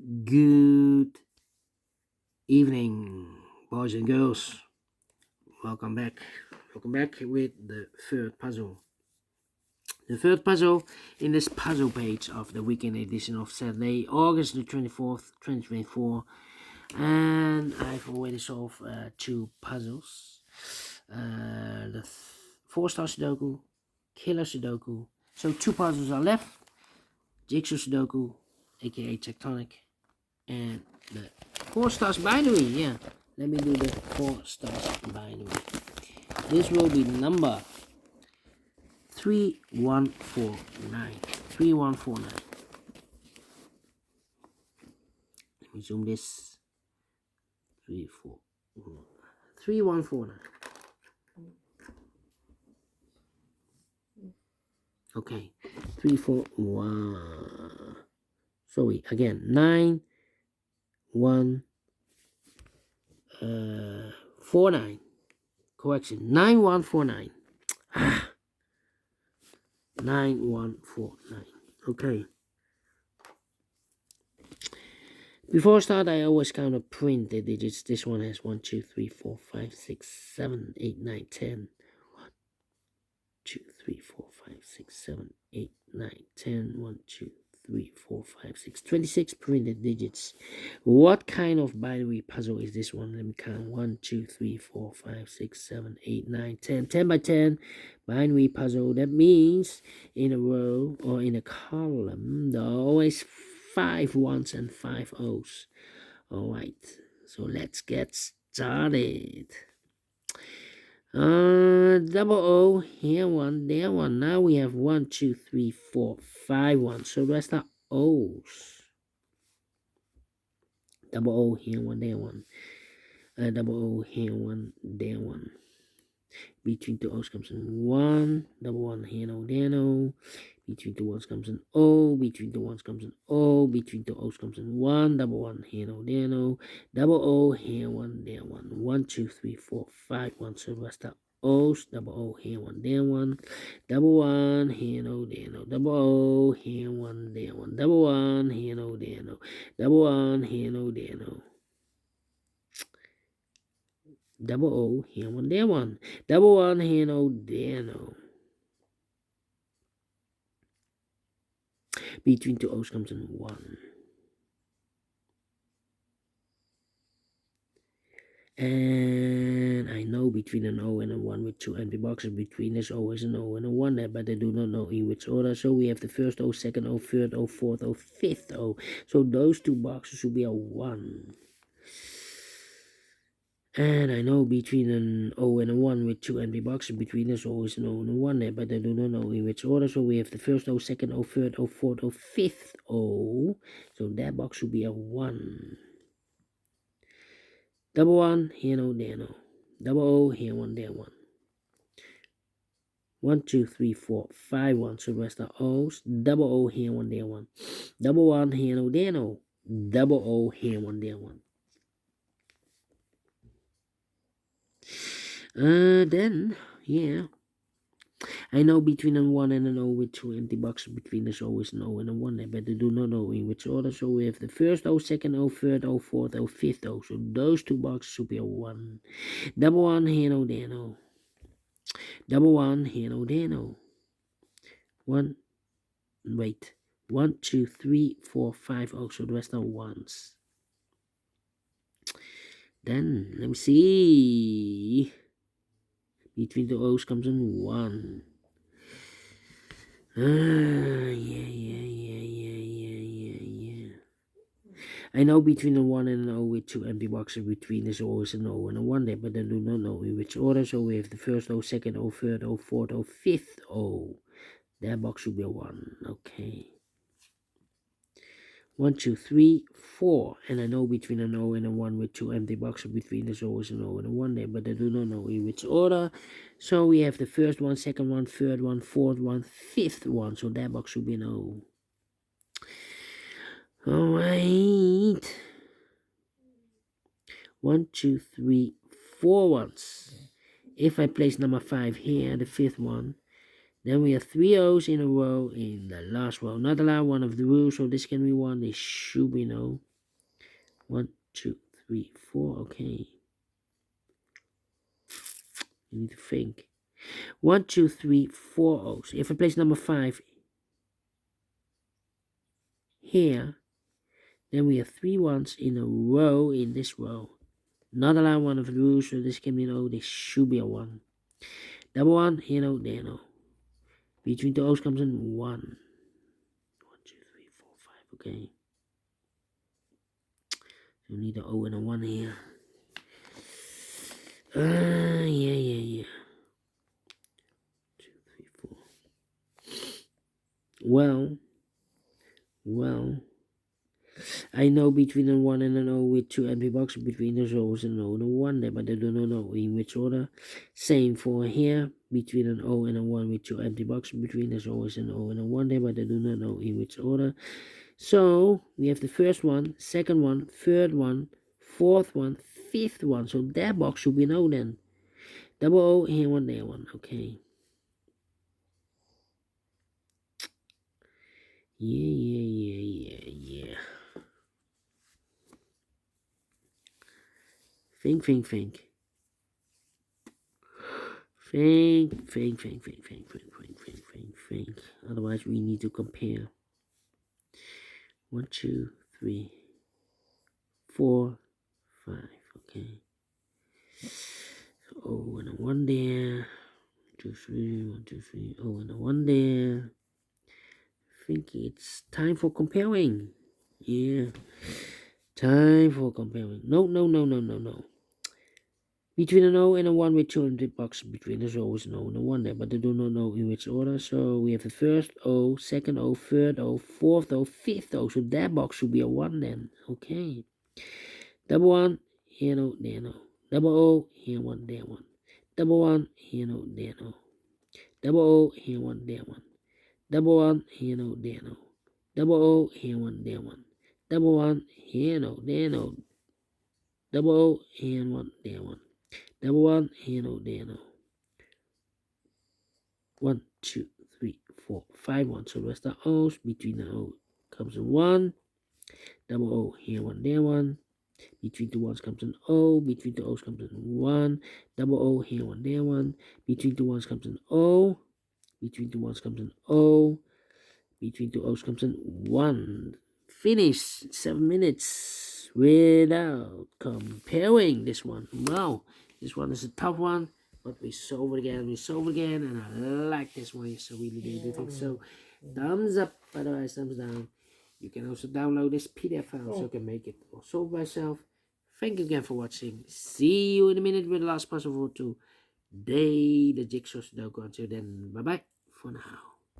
Good evening, boys and girls. Welcome back. Welcome back with the third puzzle. The third puzzle in this puzzle page of the weekend edition of Saturday, August the 24th, 2024. And I've already solved two puzzles. The 4-star Sudoku, Killer Sudoku. So two puzzles are left. Jigsaw Sudoku, aka Tectonic, and the 4 stars binary. Yeah, let me do the 4 stars binary. This will be number 3149. 3149. Let me zoom this. 3149. Okay, 341. Sorry, again, 9149. Correction, 9149. 9149. Okay. Before I start, I always kind of print the digits. This one has 1, 2, 3, 4, 5, 6, 7, 8, 9, 10. 1, 2, 3, 4, 5, 6, 7, 8, 9, 10. 1, 2, 3, 4, 5, 6. 26 printed digits. What kind of binary puzzle is this one? Let me count. 1, 2, 3, 4, 5, 6, 7, 8, 9, 10. 10 by 10 binary puzzle. That means in a row or in a column, there are always 5 ones and 5 O's. Alright, so let's get started. Double O, here one, there one. Now we have 1, 2, 3, 4, 5 ones. So the rest are O's. Double O, here one, there one. Double O, here one, there one. Between two O's comes in 1. Double 1, here no, there no. Between two ones comes an O. Between two ones comes an O. Between two O's comes in 1. Double 1, here no, there no. Double O, here 1, there 1. 1, 2, 3, 4, 5 1. So the rest are O's. Double O, here 1, there 1. Double 1, here no, there no. Double O, here 1, there 1. Double 1, here no, there no. Double 1, here no, there no. Double O, here 1, there 1. Double 1, here no, there no. Between two O's comes in 1. And I know between an O and a 1 with 2 empty boxes. Between this O is an O and a 1 there, but I do not know in which order. So we have the first O, second O, third O, fourth O, fifth O. So those two boxes will be a 1. And I know between an O and a 1 with 2 empty boxes. Between this O is an O and a 1 there, but I do not know in which order. So we have the first O, second O, third O, fourth O, fifth O. So that box will be a 1. Double 1, here no, there no. Double O, here 1, there 1. 1, 2, 3, 4, 5 1. So the rest are O's. Double O, here 1, there 1. Double 1, here no, there no. Double O, here 1, there 1. Then, yeah. I know between an 1 and an O with 2 empty boxes. Between this O is an O and a 1 there, but I do not know in which order. So we have the first O, second O, third O, fourth O, fifth O. So those two boxes should be a 1. Double 1, here no, there no. Double 1, here no, there no. 1, 2, 3, 4, 5 O. So the rest are 1s. Then, let me see. Between the O's comes in 1. Yeah. I know between a 1 and an O with 2 empty boxes. Between this O is an O and a 1 there, but I do not know in which order. So we have the first O, second O, third O, fourth O, fifth O. That box will be a 1. Okay. 1, 2, 3, 4. And I know between an O and a 1 with 2 empty boxes. Between this O is an O and a 1 there, but I do not know in which order. So we have the first one, second one, third one, fourth one, fifth one. So that box will be an O. Alright. 1, 2, 3, 4 ones. If I place number 5 here, the fifth one, then we have 3 O's in a row in the last row. Not allowed, one of the rules, so this can be 1. This should be no. 1, 2, 3, 4. Okay. You need to think. 1, 2, 3, 4 O's. If I place number 5 here, then we have 3 ones in a row in this row. Not allowed one of the rules, so this can be an O. This should be a 1. Double 1, here no, there no. Between the O's comes in 1. 1, 2, 3, 4, 5. Okay. So we need an O and a 1 here. Yeah. 2, 3, 4. Well. I know between a 1 and an O with 2 empty boxes between the O's and an O and a 1 there, but I do not know in which order. Same for here, between an O and a 1 with 2 empty boxes between the O's and an O and a 1 there, but I do not know in which order. So we have the first one, second one, third one, fourth one, fifth one. So that box should be an O then. Double O, here one, there one. Okay. Yeah. Think. Think. Otherwise, we need to compare. 1, 2, 3, 4, 5. Okay. So O and a 1 there. 2, 3, 1, 2, 3. O and a 1 there. I think it's time for comparing. Yeah. Time for comparing. No. Between an O and a 1 with 2 empty boxes between the O's and O and a 1 there, but I do not know in which order. So we have the first O, second O, third O, fourth O, fifth O. So that box should be a 1 then. Okay. Double 1, here no, there no. Double O, here 1, there 1. Double 1, here no, there no. Double O, here 1, there 1. Double 1, here no, there no. Double O, here 1, there 1. Double 1, here no, there no. Double O, here 1, there 1. Double 1, here no, there no. 1, 2, 3, 4, 5 1. So the rest are O's. Between the O comes a 1. Double O, here 1, there 1. Between the 1's comes an O. Between the O's comes an 1. Double O, here 1, there 1. Between the 1's comes an O. Between the 1's comes an O. Between the O's comes an 1. Finish 7 minutes without comparing this one. Wow, this one is a tough one, but we solve it again, and I like this one. So really do think so. Thumbs up, otherwise thumbs down. You can also download this PDF file so I can make it or solve myself. Thank you again for watching. See you in a minute with the last puzzle for today, the Jigsaw Sudoku. Until then, bye bye for now.